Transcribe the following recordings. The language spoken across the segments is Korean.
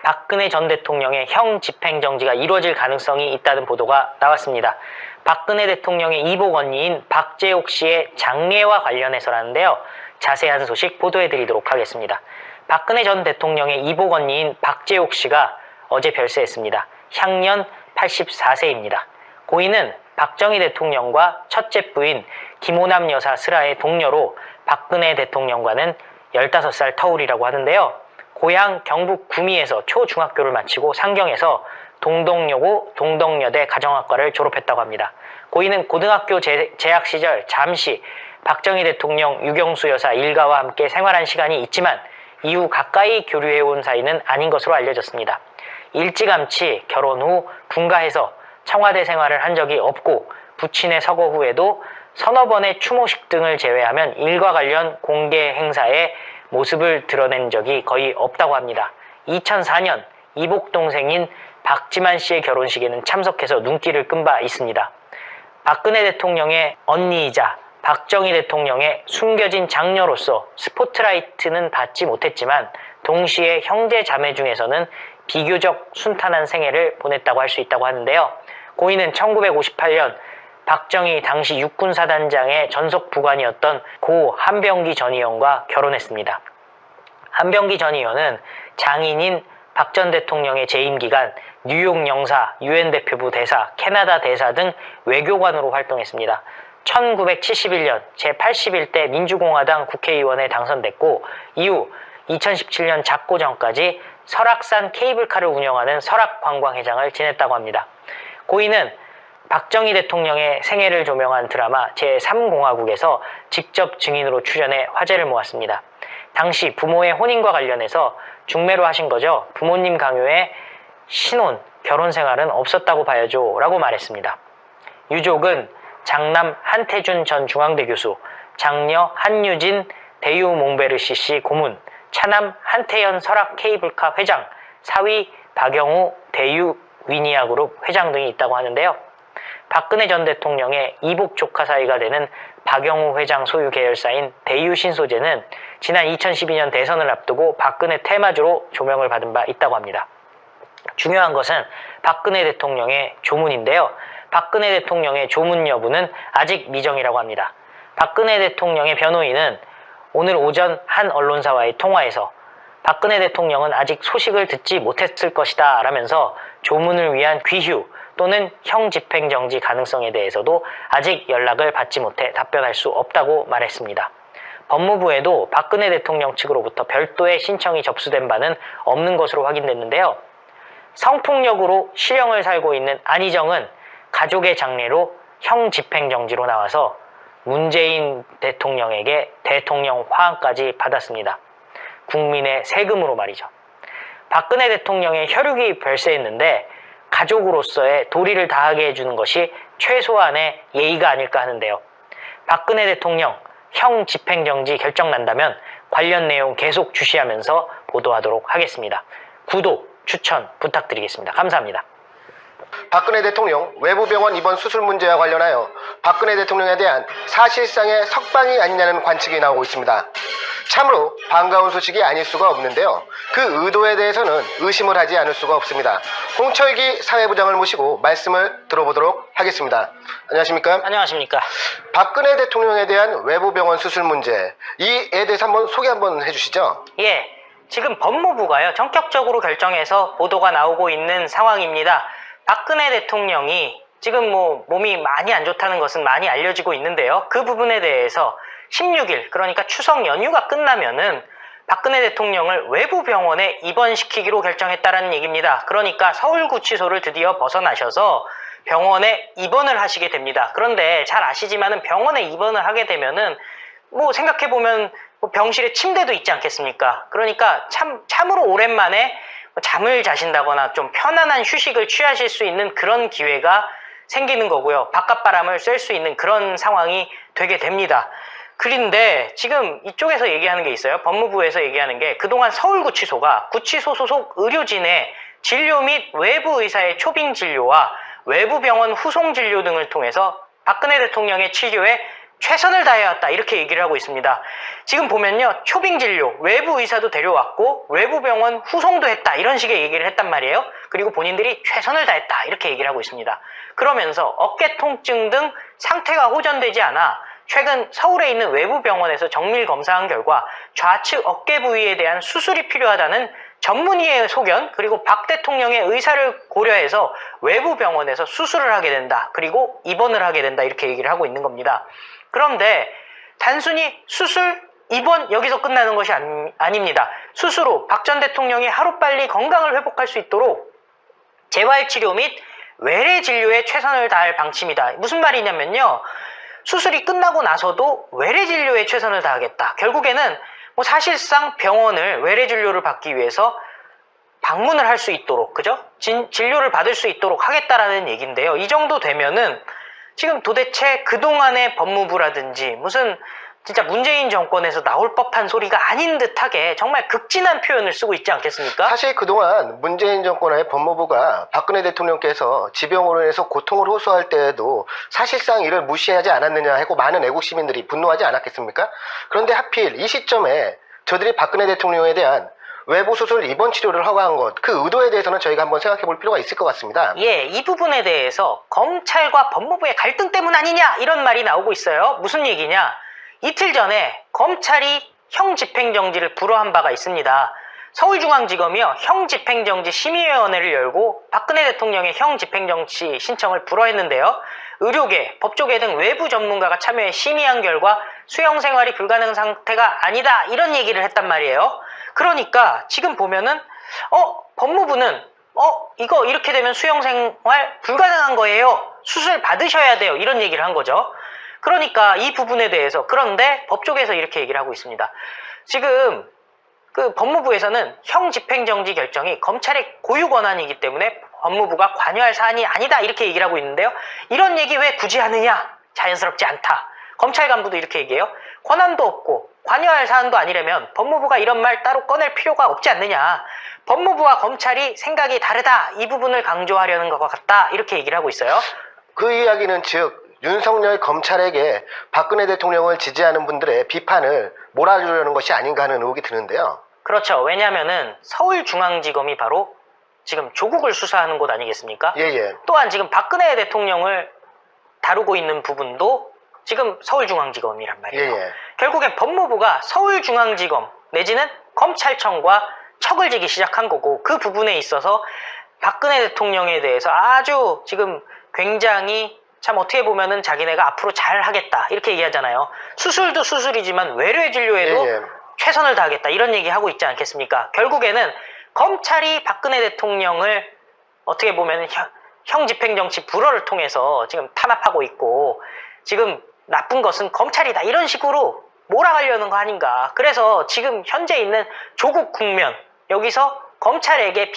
박근혜 전 대통령의 형 집행정지가 이루어질 가능성이 있다는 보도가 나왔습니다. 박근혜 대통령의 이복 언니인 박재옥 씨의 장례와 관련해서라는데요. 자세한 소식 보도해드리도록 하겠습니다. 박근혜 전 대통령의 이복 언니인 박재옥 씨가 어제 별세했습니다. 향년 84세입니다. 고인은 박정희 대통령과 첫째 부인 김호남 여사 슬아의 동료로 박근혜 대통령과는 15살 터울이라고 하는데요. 고향 경북 구미에서 초중학교를 마치고 상경에서 동덕여고 동덕여대 가정학과를 졸업했다고 합니다. 고인은 고등학교 재학 시절 잠시 박정희 대통령 유경수 여사 일가와 함께 생활한 시간이 있지만 이후 가까이 교류해온 사이는 아닌 것으로 알려졌습니다. 일찌감치 결혼 후 분가해서 청와대 생활을 한 적이 없고 부친의 서거 후에도 서너 번의 추모식 등을 제외하면 일과 관련 공개 행사에 모습을 드러낸 적이 거의 없다고 합니다. 2004년 이복 동생인 박지만 씨의 결혼식에는 참석해서 눈길을 끈 바 있습니다. 박근혜 대통령의 언니이자 박정희 대통령의 숨겨진 장녀로서 스포트라이트는 받지 못했지만 동시에 형제 자매 중에서는 비교적 순탄한 생애를 보냈다고 할 수 있다고 하는데요. 고인은 1958년 박정희 당시 육군사단장의 전속 부관이었던 고 한병기 전 의원과 결혼했습니다. 한병기 전 의원은 장인인 박 전 대통령의 재임 기간 뉴욕 영사, 유엔 대표부 대사, 캐나다 대사 등 외교관으로 활동했습니다. 1971년 제81대 민주공화당 국회의원에 당선됐고 이후 2017년 잡고전까지 설악산 케이블카를 운영하는 설악관광회장을 지냈다고 합니다. 고인은 박정희 대통령의 생애를 조명한 드라마 제3공화국에서 직접 증인으로 출연해 화제를 모았습니다. 당시 부모의 혼인과 관련해서 중매로 하신 거죠. 부모님 강요에 신혼, 결혼 생활은 없었다고 봐야죠 라고 말했습니다. 유족은 장남 한태준 전 중앙대 교수, 장녀 한유진 대유몽베르시 씨 고문, 차남 한태연 설악 케이블카 회장, 사위 박영우 대유 위니아그룹 회장 등이 있다고 하는데요. 박근혜 전 대통령의 이복 조카 사이가 되는 박영우 회장 소유 계열사인 대유신소재는 지난 2012년 대선을 앞두고 박근혜 테마주로 조명을 받은 바 있다고 합니다. 중요한 것은 박근혜 대통령의 조문인데요. 박근혜 대통령의 조문 여부는 아직 미정이라고 합니다. 박근혜 대통령의 변호인은 오늘 오전 한 언론사와의 통화에서 박근혜 대통령은 아직 소식을 듣지 못했을 것이다 라면서 조문을 위한 귀휴 또는 형 집행정지 가능성에 대해서도 아직 연락을 받지 못해 답변할 수 없다고 말했습니다. 법무부에도 박근혜 대통령 측으로부터 별도의 신청이 접수된 바는 없는 것으로 확인됐는데요. 성폭력으로 실형을 살고 있는 안희정은 가족의 장례로 형 집행정지로 나와서 문재인 대통령에게 대통령 화환까지 받았습니다. 국민의 세금으로 말이죠. 박근혜 대통령의 혈육이 별세했는데 가족으로서의 도리를 다하게 해주는 것이 최소한의 예의가 아닐까 하는데요. 박근혜 대통령 형 집행정지 결정 난다면 관련 내용 계속 주시하면서 보도하도록 하겠습니다. 구독, 추천 부탁드리겠습니다. 감사합니다. 박근혜 대통령 외부병원 입원 수술 문제와 관련하여 박근혜 대통령에 대한 사실상의 석방이 아니냐는 관측이 나오고 있습니다. 참으로 반가운 소식이 아닐 수가 없는데요. 그 의도에 대해서는 의심을 하지 않을 수가 없습니다. 홍철기 사회부장을 모시고 말씀을 들어보도록 하겠습니다. 안녕하십니까? 안녕하십니까? 박근혜 대통령에 대한 외부병원 수술 문제, 이에 대해서 한번 소개 한번 해주시죠. 예, 지금 법무부가요 전격적으로 결정해서 보도가 나오고 있는 상황입니다. 박근혜 대통령이 지금 몸이 많이 안 좋다는 것은 많이 알려지고 있는데요. 그 부분에 대해서 16일 그러니까 추석 연휴가 끝나면은 박근혜 대통령을 외부 병원에 입원시키기로 결정했다라는 얘기입니다. 그러니까 서울구치소를 드디어 벗어나셔서 병원에 입원을 하시게 됩니다. 그런데 잘 아시지만은 병원에 입원을 하게 되면은 생각해보면 병실에 침대도 있지 않겠습니까? 그러니까 참으로 오랜만에 잠을 자신다거나 좀 편안한 휴식을 취하실 수 있는 그런 기회가 생기는 거고요. 바깥바람을 쐴 수 있는 그런 상황이 되게 됩니다. 그런데 지금 이쪽에서 얘기하는 게 있어요. 법무부에서 얘기하는 게 그동안 서울구치소가 구치소 소속 의료진의 진료 및 외부 의사의 초빙 진료와 외부 병원 후송 진료 등을 통해서 박근혜 대통령의 치료에 최선을 다해왔다 이렇게 얘기를 하고 있습니다. 지금 보면요, 초빙 진료, 외부 의사도 데려왔고 외부 병원 후송도 했다 이런 식의 얘기를 했단 말이에요. 그리고 본인들이 최선을 다했다 이렇게 얘기를 하고 있습니다. 그러면서 어깨 통증 등 상태가 호전되지 않아 최근 서울에 있는 외부 병원에서 정밀 검사한 결과 좌측 어깨 부위에 대한 수술이 필요하다는 전문의의 소견, 그리고 박 대통령의 의사를 고려해서 외부 병원에서 수술을 하게 된다, 그리고 입원을 하게 된다 이렇게 얘기를 하고 있는 겁니다. 그런데 단순히 수술, 입원 여기서 끝나는 것이 아닙니다. 수술 후 박 전 대통령이 하루빨리 건강을 회복할 수 있도록 재활치료 및 외래 진료에 최선을 다할 방침이다. 무슨 말이냐면요, 수술이 끝나고 나서도 외래 진료에 최선을 다하겠다. 결국에는 뭐 사실상 병원을 외래 진료를 받기 위해서 방문을 할 수 있도록, 그죠? 진료를 받을 수 있도록 하겠다라는 얘기인데요. 이 정도 되면은 지금 도대체 그동안의 법무부라든지 무슨 진짜 문재인 정권에서 나올 법한 소리가 아닌 듯하게 정말 극진한 표현을 쓰고 있지 않겠습니까? 사실 그동안 문재인 정권의 법무부가 박근혜 대통령께서 지병으로 인해서 고통을 호소할 때에도 사실상 이를 무시하지 않았느냐 하고 많은 애국 시민들이 분노하지 않았겠습니까? 그런데 하필 이 시점에 저들이 박근혜 대통령에 대한 외부 수술 입원 치료를 허가한 것, 그 의도에 대해서는 저희가 한번 생각해 볼 필요가 있을 것 같습니다. 예, 이 부분에 대해서 검찰과 법무부의 갈등 때문 아니냐 이런 말이 나오고 있어요. 무슨 얘기냐? 이틀 전에 검찰이 형집행정지를 불허한 바가 있습니다. 서울중앙지검이요, 형집행정지 심의위원회를 열고 박근혜 대통령의 형집행정지 신청을 불허했는데요. 의료계, 법조계 등 외부 전문가가 참여해 심의한 결과 수용생활이 불가능한 상태가 아니다 이런 얘기를 했단 말이에요. 그러니까 지금 보면은 법무부는 이거 이렇게 되면 수용생활 불가능한 거예요, 수술 받으셔야 돼요 이런 얘기를 한 거죠. 그러니까 이 부분에 대해서, 그런데 법조계에서 이렇게 얘기를 하고 있습니다. 지금 그 법무부에서는 형집행정지 결정이 검찰의 고유 권한이기 때문에 법무부가 관여할 사안이 아니다 이렇게 얘기를 하고 있는데요. 이런 얘기 왜 굳이 하느냐? 자연스럽지 않다. 검찰 간부도 이렇게 얘기해요. 권한도 없고 관여할 사안도 아니라면 법무부가 이런 말 따로 꺼낼 필요가 없지 않느냐. 법무부와 검찰이 생각이 다르다, 이 부분을 강조하려는 것 같다 이렇게 얘기를 하고 있어요. 그 이야기는 즉 윤석열 검찰에게 박근혜 대통령을 지지하는 분들의 비판을 몰아주려는 것이 아닌가 하는 의혹이 드는데요. 그렇죠. 왜냐하면은 서울중앙지검이 바로 지금 조국을 수사하는 곳 아니겠습니까? 예. 또한 지금 박근혜 대통령을 다루고 있는 부분도 지금 서울중앙지검이란 말이에요. 예. 결국엔 법무부가 서울중앙지검 내지는 검찰청과 척을 지기 시작한 거고, 그 부분에 있어서 박근혜 대통령에 대해서 아주 지금 굉장히 참 어떻게 보면은 자기네가 앞으로 잘 하겠다 이렇게 얘기하잖아요. 수술도 수술이지만 외래 진료에도 예. 최선을 다하겠다 이런 얘기 하고 있지 않겠습니까? 결국에는 검찰이 박근혜 대통령을 어떻게 보면 형집행정지 불허를 통해서 지금 탄압하고 있고, 지금 나쁜 것은 검찰이다 이런 식으로 몰아가려는 거 아닌가. 그래서 지금 현재 있는 조국 국면, 여기서 검찰에게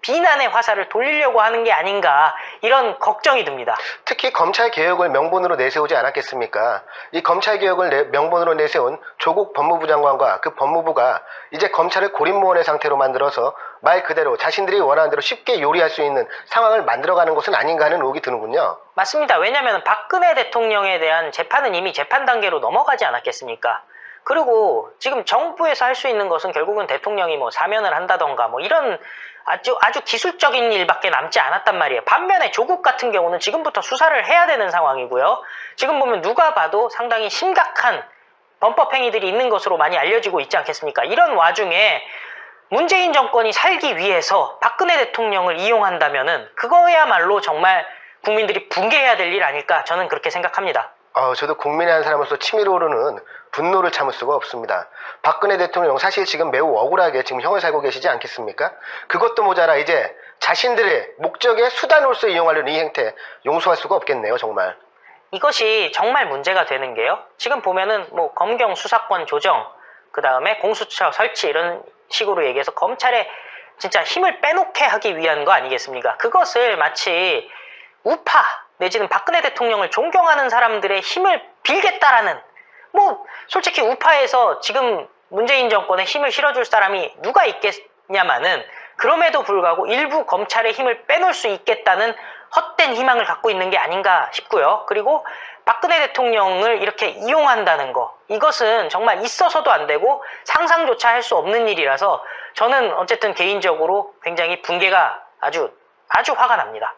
비난의 화살을 돌리려고 하는 게 아닌가 이런 걱정이 듭니다. 특히 검찰개혁을 명분으로 내세우지 않았겠습니까? 이 검찰개혁을 명분으로 내세운 조국 법무부 장관과 그 법무부가 이제 검찰을 고립무원의 상태로 만들어서 말 그대로 자신들이 원하는 대로 쉽게 요리할 수 있는 상황을 만들어가는 것은 아닌가 하는 의혹이 드는군요. 맞습니다. 왜냐하면 박근혜 대통령에 대한 재판은 이미 재판 단계로 넘어가지 않았겠습니까? 그리고 지금 정부에서 할 수 있는 것은 결국은 대통령이 뭐 사면을 한다던가 뭐 이런 아주 기술적인 일밖에 남지 않았단 말이에요. 반면에 조국 같은 경우는 지금부터 수사를 해야 되는 상황이고요. 지금 보면 누가 봐도 상당히 심각한 범법 행위들이 있는 것으로 많이 알려지고 있지 않겠습니까? 이런 와중에 문재인 정권이 살기 위해서 박근혜 대통령을 이용한다면은 그거야말로 정말 국민들이 붕괴해야 될 일 아닐까, 저는 그렇게 생각합니다. 저도 국민의 한 사람으로서 치밀어 오르는 분노를 참을 수가 없습니다. 박근혜 대통령 사실 지금 매우 억울하게 지금 형을 살고 계시지 않겠습니까? 그것도 모자라 이제 자신들의 목적의 수단으로서 이용하려는 이 행태 용서할 수가 없겠네요, 정말. 이것이 정말 문제가 되는 게요, 지금 보면은 뭐 검경 수사권 조정, 그 다음에 공수처 설치 이런 식으로 얘기해서 검찰에 진짜 힘을 빼놓게 하기 위한 거 아니겠습니까? 그것을 마치 우파 내지는 박근혜 대통령을 존경하는 사람들의 힘을 빌겠다라는, 뭐 솔직히 우파에서 지금 문재인 정권에 힘을 실어줄 사람이 누가 있겠냐마는, 그럼에도 불구하고 일부 검찰의 힘을 빼놓을 수 있겠다는 헛된 희망을 갖고 있는 게 아닌가 싶고요. 그리고 박근혜 대통령을 이렇게 이용한다는 거, 이것은 정말 있어서도 안 되고 상상조차 할 수 없는 일이라서 저는 어쨌든 개인적으로 굉장히 분개가 아주 화가 납니다.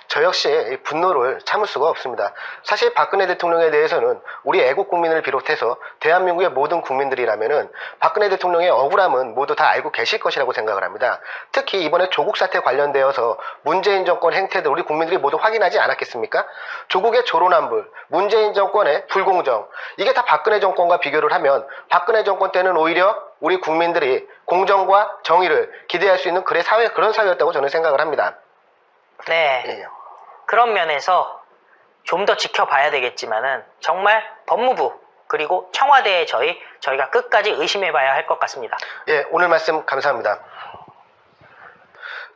저 역시 이 분노를 참을 수가 없습니다. 사실 박근혜 대통령에 대해서는 우리 애국 국민을 비롯해서 대한민국의 모든 국민들이라면은 박근혜 대통령의 억울함은 모두 다 알고 계실 것이라고 생각을 합니다. 특히 이번에 조국 사태 관련되어서 문재인 정권 행태들 우리 국민들이 모두 확인하지 않았겠습니까? 조국의 조로남불, 문재인 정권의 불공정, 이게 다 박근혜 정권과 비교를 하면 박근혜 정권 때는 오히려 우리 국민들이 공정과 정의를 기대할 수 있는 그런 사회였다고 저는 생각을 합니다. 네. 예. 그런 면에서 좀 더 지켜봐야 되겠지만은 정말 법무부 그리고 청와대에 저희가 끝까지 의심해봐야 할 것 같습니다. 예, 오늘 말씀 감사합니다.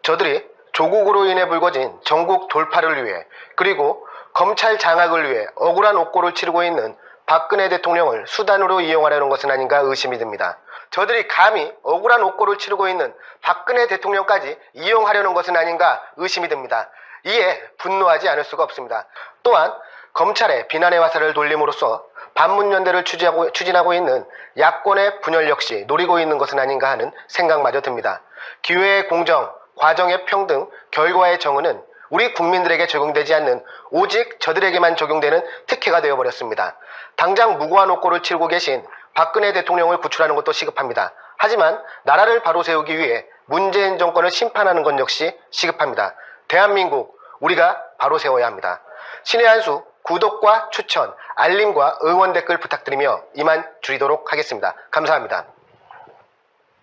저들이 조국으로 인해 불거진 전국 돌파를 위해 그리고 검찰 장악을 위해 억울한 옥고를 치르고 있는 박근혜 대통령을 수단으로 이용하려는 것은 아닌가 의심이 듭니다. 저들이 감히 억울한 옥고를 치르고 있는 박근혜 대통령까지 이용하려는 것은 아닌가 의심이 듭니다. 이에 분노하지 않을 수가 없습니다. 또한 검찰의 비난의 화살을 돌림으로써 반문연대를 추진하고 있는 야권의 분열 역시 노리고 있는 것은 아닌가 하는 생각마저 듭니다. 기회의 공정, 과정의 평등, 결과의 정의는 우리 국민들에게 적용되지 않는 오직 저들에게만 적용되는 특혜가 되어버렸습니다. 당장 무고한 옥고를 치르고 계신 박근혜 대통령을 구출하는 것도 시급합니다. 하지만 나라를 바로 세우기 위해 문재인 정권을 심판하는 것 역시 시급합니다. 대한민국, 우리가 바로 세워야 합니다. 신의 한수, 구독과 추천, 알림과 응원 댓글 부탁드리며 이만 줄이도록 하겠습니다. 감사합니다.